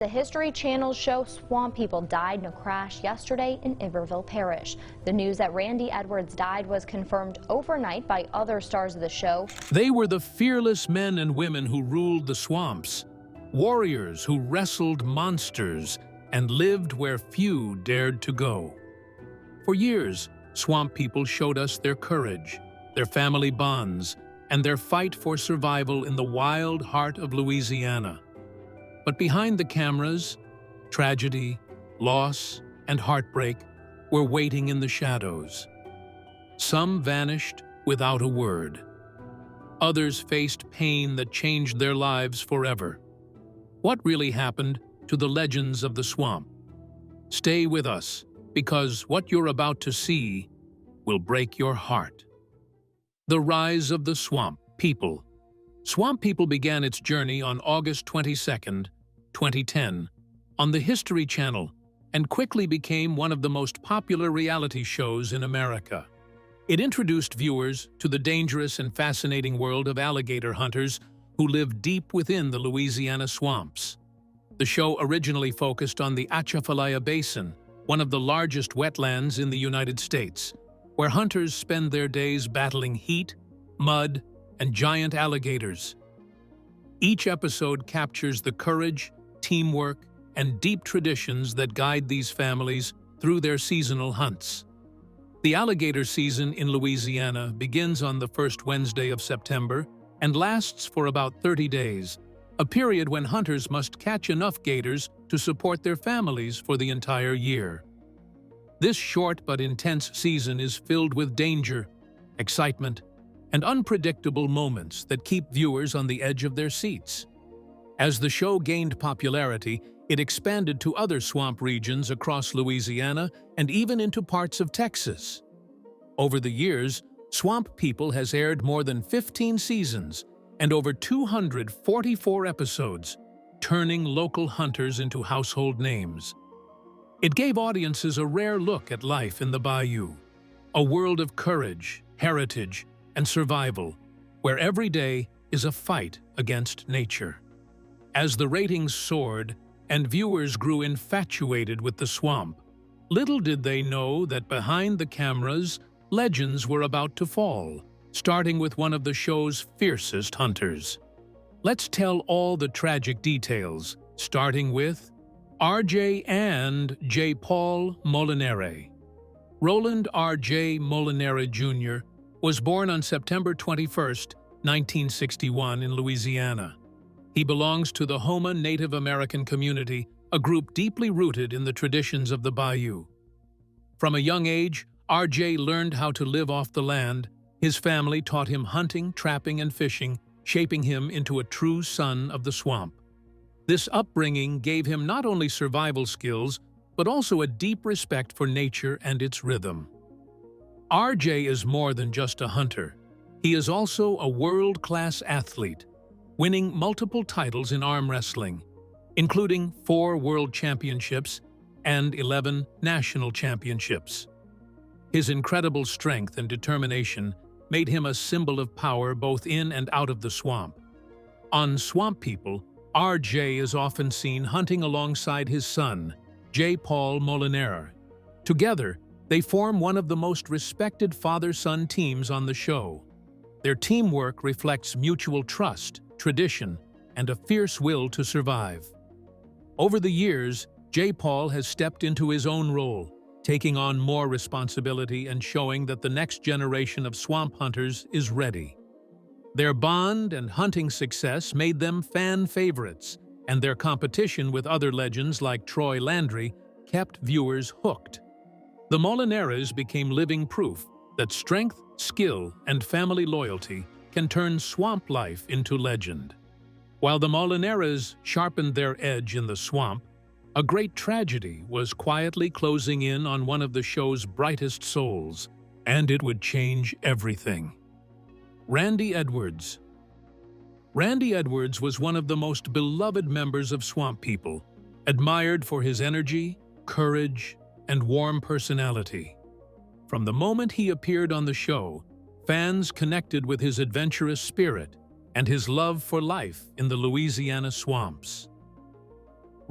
The History Channel show Swamp People died in a crash yesterday in Iberville Parish. The news that Randy Edwards died was confirmed overnight by other stars of the show. They were the fearless men and women who ruled the swamps, warriors who wrestled monsters and lived where few dared to go. For years, Swamp People showed us their courage, their family bonds, and their fight for survival in the wild heart of Louisiana. But behind the cameras, tragedy, loss, and heartbreak were waiting in the shadows. Some vanished without a word. Others faced pain that changed their lives forever. What really happened to the legends of the swamp? Stay with us, because what you're about to see will break your heart. The rise of the Swamp People. Swamp People began its journey on August 22, 2010, on the History Channel and quickly became one of the most popular reality shows in America. It introduced viewers to the dangerous and fascinating world of alligator hunters who live deep within the Louisiana swamps. The show originally focused on the Atchafalaya Basin, one of the largest wetlands in the United States, where hunters spend their days battling heat, mud, and giant alligators. Each episode captures the courage, teamwork, and deep traditions that guide these families through their seasonal hunts. The alligator season in Louisiana begins on the first Wednesday of September and lasts for about 30 days, a period when hunters must catch enough gators to support their families for the entire year. This short but intense season is filled with danger, excitement, and unpredictable moments that keep viewers on the edge of their seats. As the show gained popularity, it expanded to other swamp regions across Louisiana and even into parts of Texas. Over the years, Swamp People has aired more than 15 seasons and over 244 episodes, turning local hunters into household names. It gave audiences a rare look at life in the bayou, a world of courage, heritage, and survival, where every day is a fight against nature. As the ratings soared and viewers grew infatuated with the swamp, little did they know that behind the cameras, legends were about to fall, starting with one of the show's fiercest hunters. Let's tell all the tragic details, starting with R.J. and J. Paul Molinere. Roland R.J. Molinere Jr. was born on September 21, 1961 in Louisiana. He belongs to the Houma Native American community, a group deeply rooted in the traditions of the bayou. From a young age, R.J. learned how to live off the land. His family taught him hunting, trapping, and fishing, shaping him into a true son of the swamp. This upbringing gave him not only survival skills, but also a deep respect for nature and its rhythm. R.J. is more than just a hunter. He is also a world-class athlete, winning multiple titles in arm wrestling, including 4 world championships and 11 national championships. His incredible strength and determination made him a symbol of power both in and out of the swamp. On Swamp People, R.J. is often seen hunting alongside his son, J. Paul Molinere. Together, they form one of the most respected father-son teams on the show. Their teamwork reflects mutual trust, tradition, and a fierce will to survive. Over the years, J. Paul has stepped into his own role, taking on more responsibility and showing that the next generation of swamp hunters is ready. Their bond and hunting success made them fan favorites, and their competition with other legends like Troy Landry kept viewers hooked. The Molineres became living proof that strength, skill, and family loyalty can turn swamp life into legend. While the Molineres sharpened their edge in the swamp, a great tragedy was quietly closing in on one of the show's brightest souls, and it would change everything. Randy Edwards. Randy Edwards was one of the most beloved members of Swamp People, admired for his energy, courage, and warm personality. From the moment he appeared on the show, fans connected with his adventurous spirit and his love for life in the Louisiana swamps.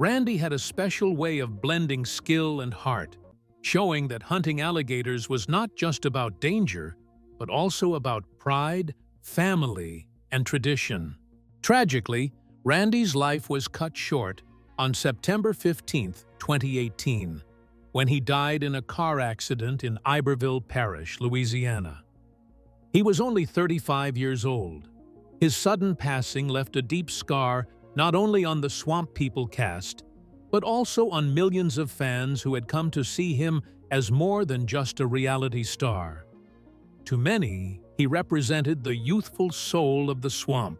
Randy had a special way of blending skill and heart, showing that hunting alligators was not just about danger, but also about pride, family, and tradition. Tragically, Randy's life was cut short on September 15, 2018, when he died in a car accident in Iberville Parish, Louisiana. He was only 35 years old. His sudden passing left a deep scar not only on the Swamp People cast, but also on millions of fans who had come to see him as more than just a reality star. To many, he represented the youthful soul of the swamp,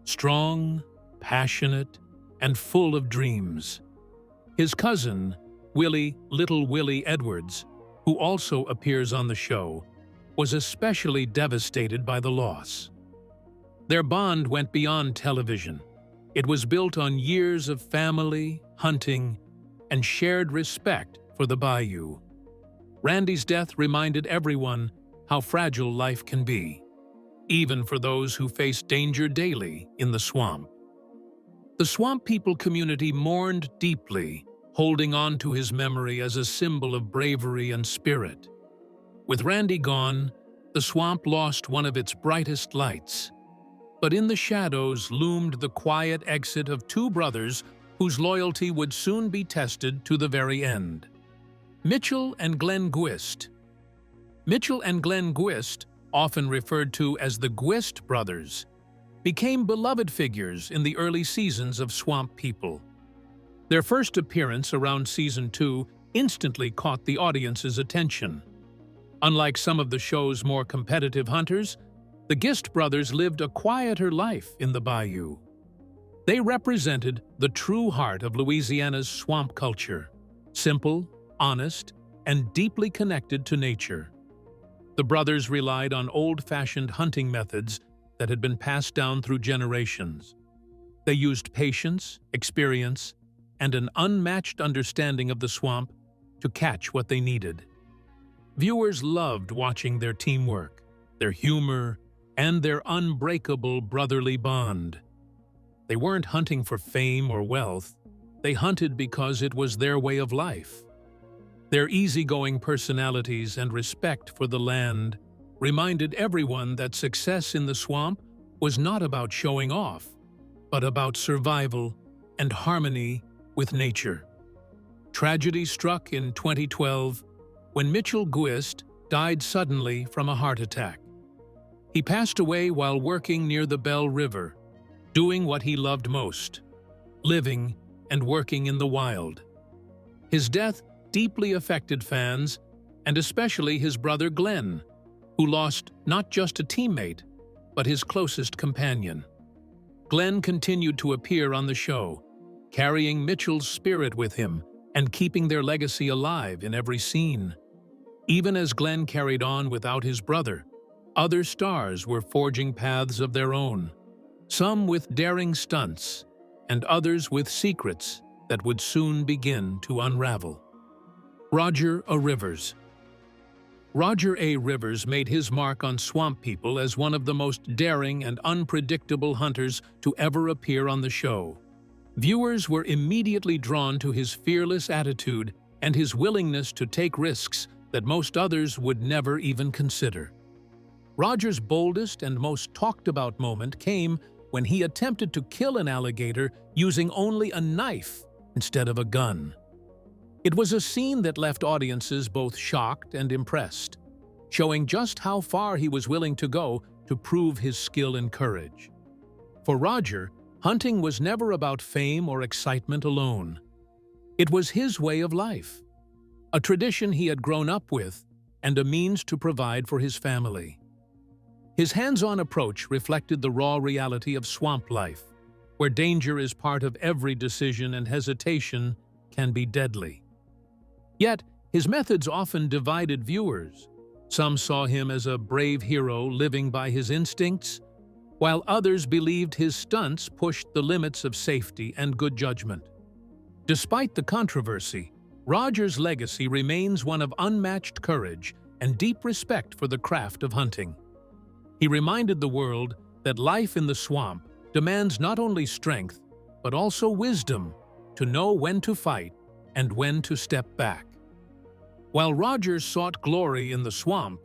strong, passionate, and full of dreams. His cousin, Little Willie Edwards, who also appears on the show, was especially devastated by the loss. Their bond went beyond television. It was built on years of family, hunting, and shared respect for the bayou. Randy's death reminded everyone how fragile life can be, even for those who face danger daily in the swamp. The Swamp People community mourned deeply, holding on to his memory as a symbol of bravery and spirit. With Randy gone, the swamp lost one of its brightest lights. But in the shadows loomed the quiet exit of two brothers whose loyalty would soon be tested to the very end. Mitchell and Glenn Guist. Mitchell and Glenn Guist, often referred to as the Guist brothers, became beloved figures in the early seasons of Swamp People. Their first appearance around Season 2 instantly caught the audience's attention. Unlike some of the show's more competitive hunters, the Guist brothers lived a quieter life in the bayou. They represented the true heart of Louisiana's swamp culture, simple, honest, and deeply connected to nature. The brothers relied on old-fashioned hunting methods that had been passed down through generations. They used patience, experience, and an unmatched understanding of the swamp to catch what they needed. Viewers loved watching their teamwork, their humor, and their unbreakable brotherly bond. They weren't hunting for fame or wealth. They hunted because it was their way of life. Their easygoing personalities and respect for the land reminded everyone that success in the swamp was not about showing off, but about survival and harmony with nature. Tragedy struck in 2012 when Mitchell Guist died suddenly from a heart attack. He passed away while working near the Bell River, doing what he loved most, living and working in the wild. His death deeply affected fans, and especially his brother Glenn, who lost not just a teammate, but his closest companion. Glenn continued to appear on the show, carrying Mitchell's spirit with him and keeping their legacy alive in every scene. Even as Glenn carried on without his brother, other stars were forging paths of their own, some with daring stunts, and others with secrets that would soon begin to unravel. Roger A. Rivers. Roger A. Rivers made his mark on Swamp People as one of the most daring and unpredictable hunters to ever appear on the show. Viewers were immediately drawn to his fearless attitude and his willingness to take risks that most others would never even consider. Roger's boldest and most talked-about moment came when he attempted to kill an alligator using only a knife instead of a gun. It was a scene that left audiences both shocked and impressed, showing just how far he was willing to go to prove his skill and courage. For Roger, hunting was never about fame or excitement alone. It was his way of life, a tradition he had grown up with, and a means to provide for his family. His hands-on approach reflected the raw reality of swamp life, where danger is part of every decision and hesitation can be deadly. Yet, his methods often divided viewers. Some saw him as a brave hero living by his instincts, while others believed his stunts pushed the limits of safety and good judgment. Despite the controversy, Roger's legacy remains one of unmatched courage and deep respect for the craft of hunting. He reminded the world that life in the swamp demands not only strength, but also wisdom to know when to fight and when to step back. While Roger sought glory in the swamp,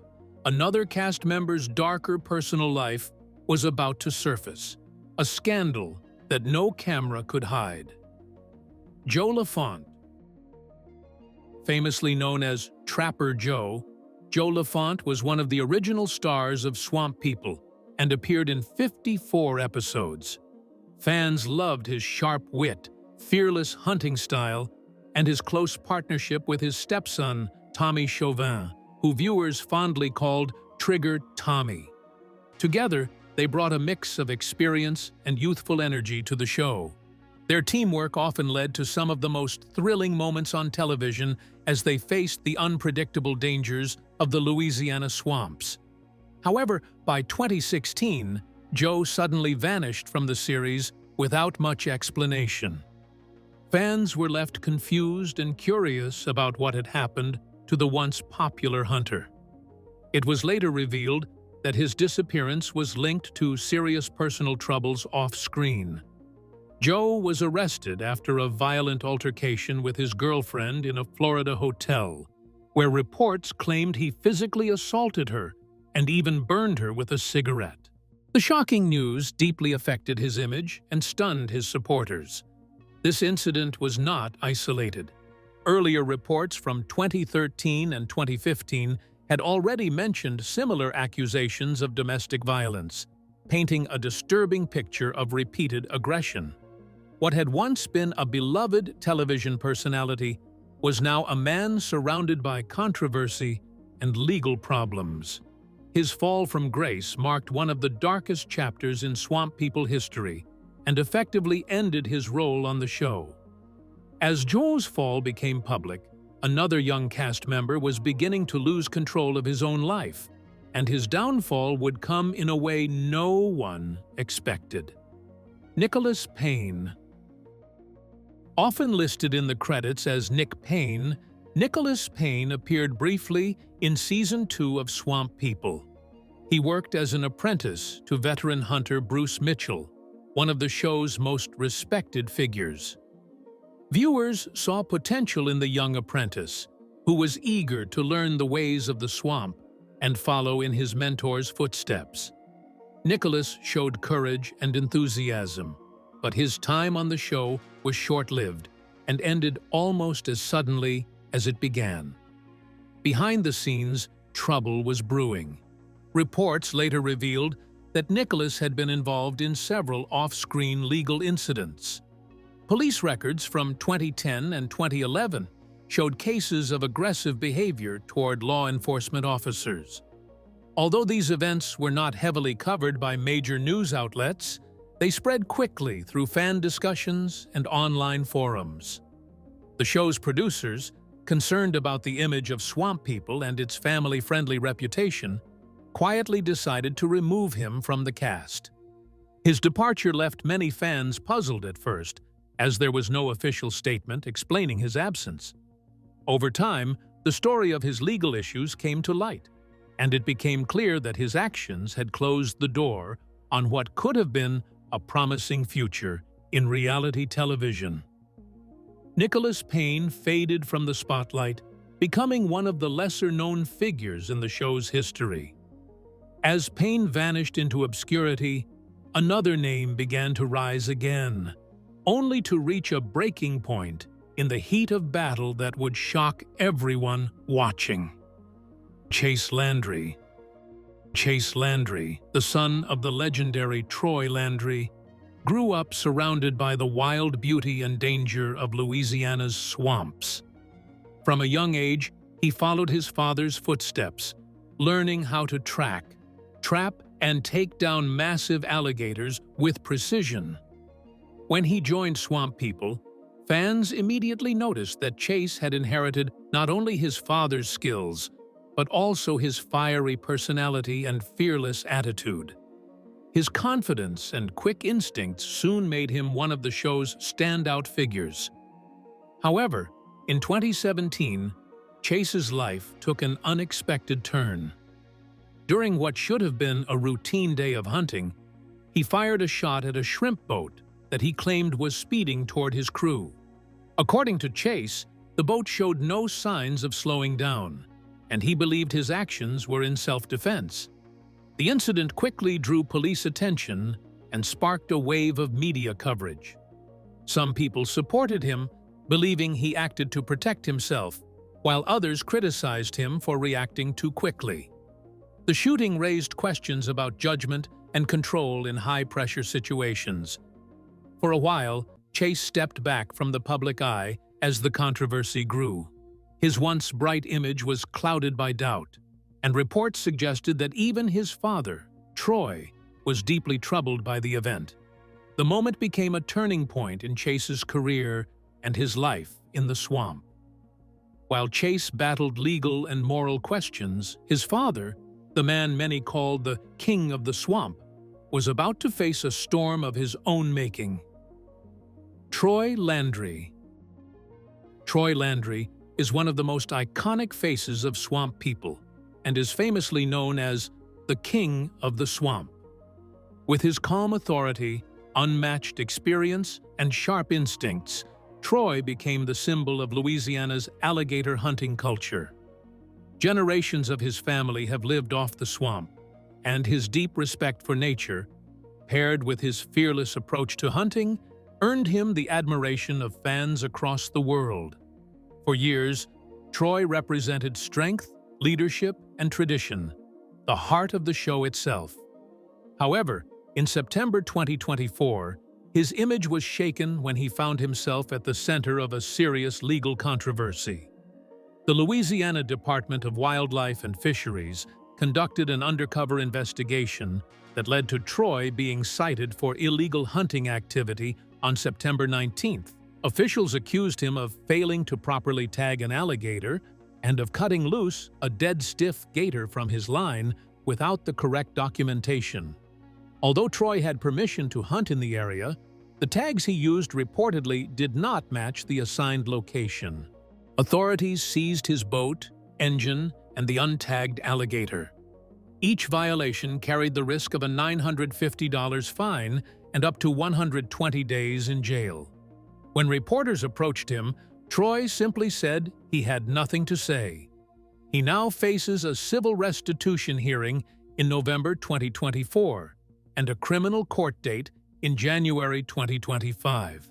another cast member's darker personal life was about to surface, a scandal that no camera could hide. Joe LaFont. Famously known as Trapper Joe, Joe LaFont was one of the original stars of Swamp People and appeared in 54 episodes. Fans loved his sharp wit, fearless hunting style, and his close partnership with his stepson, Tommy Chauvin, who viewers fondly called Trigger Tommy. Together, they brought a mix of experience and youthful energy to the show. Their teamwork often led to some of the most thrilling moments on television as they faced the unpredictable dangers of the Louisiana swamps. However, by 2016, Joe suddenly vanished from the series without much explanation. Fans were left confused and curious about what had happened to the once popular hunter. It was later revealed that his disappearance was linked to serious personal troubles off-screen. Joe was arrested after a violent altercation with his girlfriend in a Florida hotel, where reports claimed he physically assaulted her and even burned her with a cigarette. The shocking news deeply affected his image and stunned his supporters. This incident was not isolated. Earlier reports from 2013 and 2015 had already mentioned similar accusations of domestic violence, painting a disturbing picture of repeated aggression. What had once been a beloved television personality was now a man surrounded by controversy and legal problems. His fall from grace marked one of the darkest chapters in Swamp People history and effectively ended his role on the show. As Joe's fall became public, another young cast member was beginning to lose control of his own life, and his downfall would come in a way no one expected. Nicholas Payne. Often listed in the credits as Nick Payne, Nicholas Payne appeared briefly in Season 2 of Swamp People. He worked as an apprentice to veteran hunter Bruce Mitchell, one of the show's most respected figures. Viewers saw potential in the young apprentice, who was eager to learn the ways of the swamp and follow in his mentor's footsteps. Nicholas showed courage and enthusiasm, but his time on the show was short-lived and ended almost as suddenly as it began. Behind the scenes, trouble was brewing. Reports later revealed that Nicholas had been involved in several off-screen legal incidents. Police records from 2010 and 2011 showed cases of aggressive behavior toward law enforcement officers. Although these events were not heavily covered by major news outlets, they spread quickly through fan discussions and online forums. The show's producers, concerned about the image of Swamp People and its family-friendly reputation, quietly decided to remove him from the cast. His departure left many fans puzzled at first, as there was no official statement explaining his absence. Over time, the story of his legal issues came to light, and it became clear that his actions had closed the door on what could have been a promising future in reality television. Nicholas Payne faded from the spotlight, becoming one of the lesser-known figures in the show's history. As Payne vanished into obscurity, another name began to rise again, only to reach a breaking point in the heat of battle that would shock everyone watching. Chase Landry. Chase Landry, the son of the legendary Troy Landry, grew up surrounded by the wild beauty and danger of Louisiana's swamps. From a young age, he followed his father's footsteps, learning how to track, trap, and take down massive alligators with precision. When he joined Swamp People, fans immediately noticed that Chase had inherited not only his father's skills, but also his fiery personality and fearless attitude. His confidence and quick instincts soon made him one of the show's standout figures. However, in 2017, Chase's life took an unexpected turn. During what should have been a routine day of hunting, he fired a shot at a shrimp boat that he claimed was speeding toward his crew. According to Chase, the boat showed no signs of slowing down, and he believed his actions were in self-defense. The incident quickly drew police attention and sparked a wave of media coverage. Some people supported him, believing he acted to protect himself, while others criticized him for reacting too quickly. The shooting raised questions about judgment and control in high-pressure situations. For a while, Chase stepped back from the public eye as the controversy grew. His once bright image was clouded by doubt, and reports suggested that even his father, Troy, was deeply troubled by the event. The moment became a turning point in Chase's career and his life in the swamp. While Chase battled legal and moral questions, his father, the man many called the King of the Swamp, was about to face a storm of his own making. Troy Landry. Troy Landry is one of the most iconic faces of swamp people and is famously known as the King of the Swamp. With his calm authority, unmatched experience, and sharp instincts, Troy became the symbol of Louisiana's alligator hunting culture. Generations of his family have lived off the swamp, and his deep respect for nature, paired with his fearless approach to hunting, earned him the admiration of fans across the world. For years, Troy represented strength, leadership, and tradition, the heart of the show itself. However, in September 2024, his image was shaken when he found himself at the center of a serious legal controversy. The Louisiana Department of Wildlife and Fisheries conducted an undercover investigation that led to Troy being cited for illegal hunting activity on September 19th. Officials accused him of failing to properly tag an alligator and of cutting loose a dead-stiff gator from his line without the correct documentation. Although Troy had permission to hunt in the area, the tags he used reportedly did not match the assigned location. Authorities seized his boat, engine, and the untagged alligator. Each violation carried the risk of a $950 fine and up to 120 days in jail. When reporters approached him, Troy simply said he had nothing to say. He now faces a civil restitution hearing in November 2024 and a criminal court date in January 2025.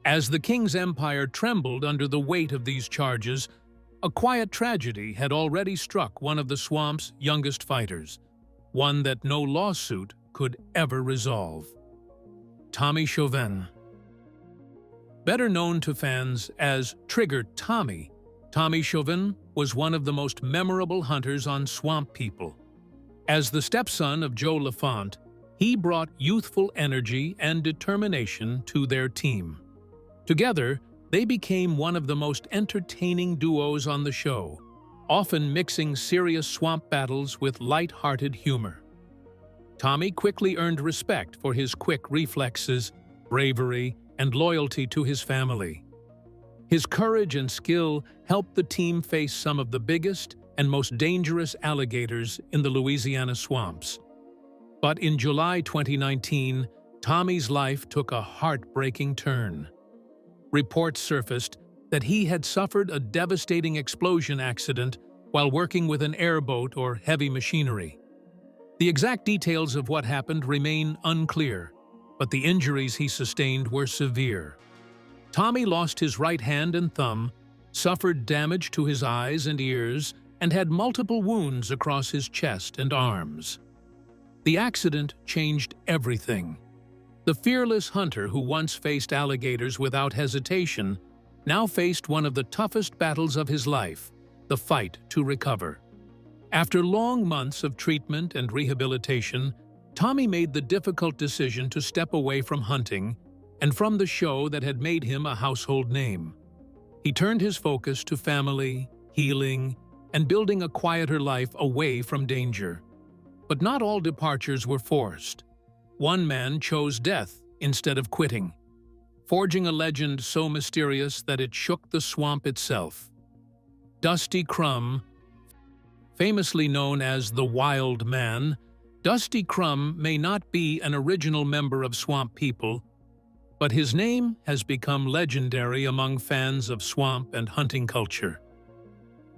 As the king's empire trembled under the weight of these charges, a quiet tragedy had already struck one of the swamp's youngest fighters, one that no lawsuit could ever resolve. Tommy Chauvin. Better known to fans as Trigger Tommy, Tommy Chauvin was one of the most memorable hunters on Swamp People. As the stepson of Joe LaFont, he brought youthful energy and determination to their team. Together, they became one of the most entertaining duos on the show, often mixing serious swamp battles with light-hearted humor. Tommy quickly earned respect for his quick reflexes, bravery, and loyalty to his family. His courage and skill helped the team face some of the biggest and most dangerous alligators in the Louisiana swamps. But in July 2019, Tommy's life took a heartbreaking turn. Reports surfaced that he had suffered a devastating explosion accident while working with an airboat or heavy machinery. The exact details of what happened remain unclear, but the injuries he sustained were severe. Tommy lost his right hand and thumb, suffered damage to his eyes and ears, and had multiple wounds across his chest and arms. The accident changed everything. The fearless hunter who once faced alligators without hesitation now faced one of the toughest battles of his life, the fight to recover. After long months of treatment and rehabilitation, Tommy made the difficult decision to step away from hunting and from the show that had made him a household name. He turned his focus to family, healing, and building a quieter life away from danger. But not all departures were forced. One man chose death instead of quitting, forging a legend so mysterious that it shook the swamp itself. Dusty Crum, famously known as the Wild Man, Dusty Crum may not be an original member of Swamp People, but his name has become legendary among fans of swamp and hunting culture.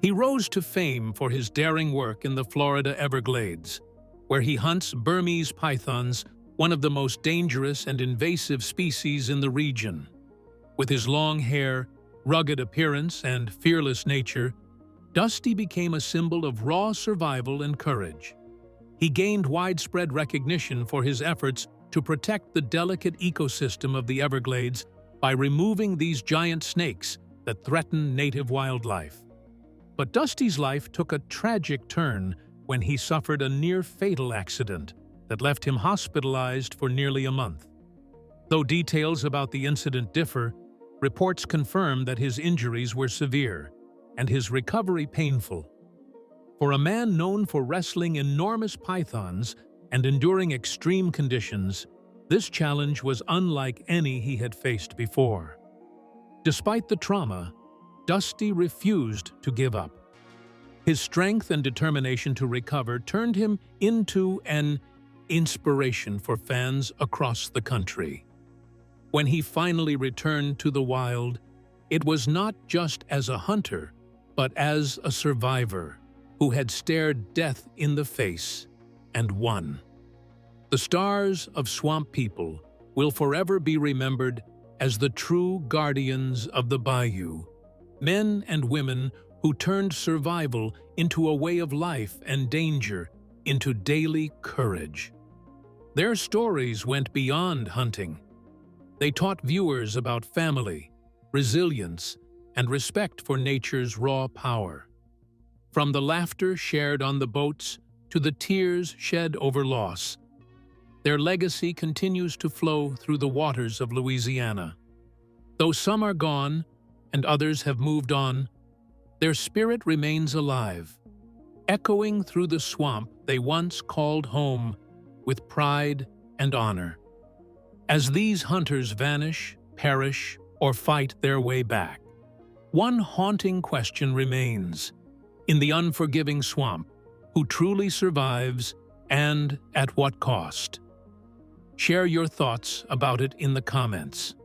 He rose to fame for his daring work in the Florida Everglades, where he hunts Burmese pythons, one of the most dangerous and invasive species in the region. With his long hair, rugged appearance, and fearless nature, Dusty became a symbol of raw survival and courage. He gained widespread recognition for his efforts to protect the delicate ecosystem of the Everglades by removing these giant snakes that threaten native wildlife. But Dusty's life took a tragic turn when he suffered a near-fatal accident that left him hospitalized for nearly a month. Though details about the incident differ, reports confirm that his injuries were severe and his recovery painful. For a man known for wrestling enormous pythons and enduring extreme conditions, this challenge was unlike any he had faced before. Despite the trauma, Dusty refused to give up. His strength and determination to recover turned him into an inspiration for fans across the country. When he finally returned to the wild, it was not just as a hunter, but as a survivor who had stared death in the face and won. The stars of Swamp People will forever be remembered as the true guardians of the bayou, men and women who turned survival into a way of life and danger into daily courage. Their stories went beyond hunting. They taught viewers about family, resilience, and respect for nature's raw power. From the laughter shared on the boats to the tears shed over loss, their legacy continues to flow through the waters of Louisiana. Though some are gone and others have moved on, their spirit remains alive, echoing through the swamp they once called home with pride and honor. As these hunters vanish, perish, or fight their way back, one haunting question remains: in the unforgiving swamp, who truly survives and at what cost? Share your thoughts about it in the comments.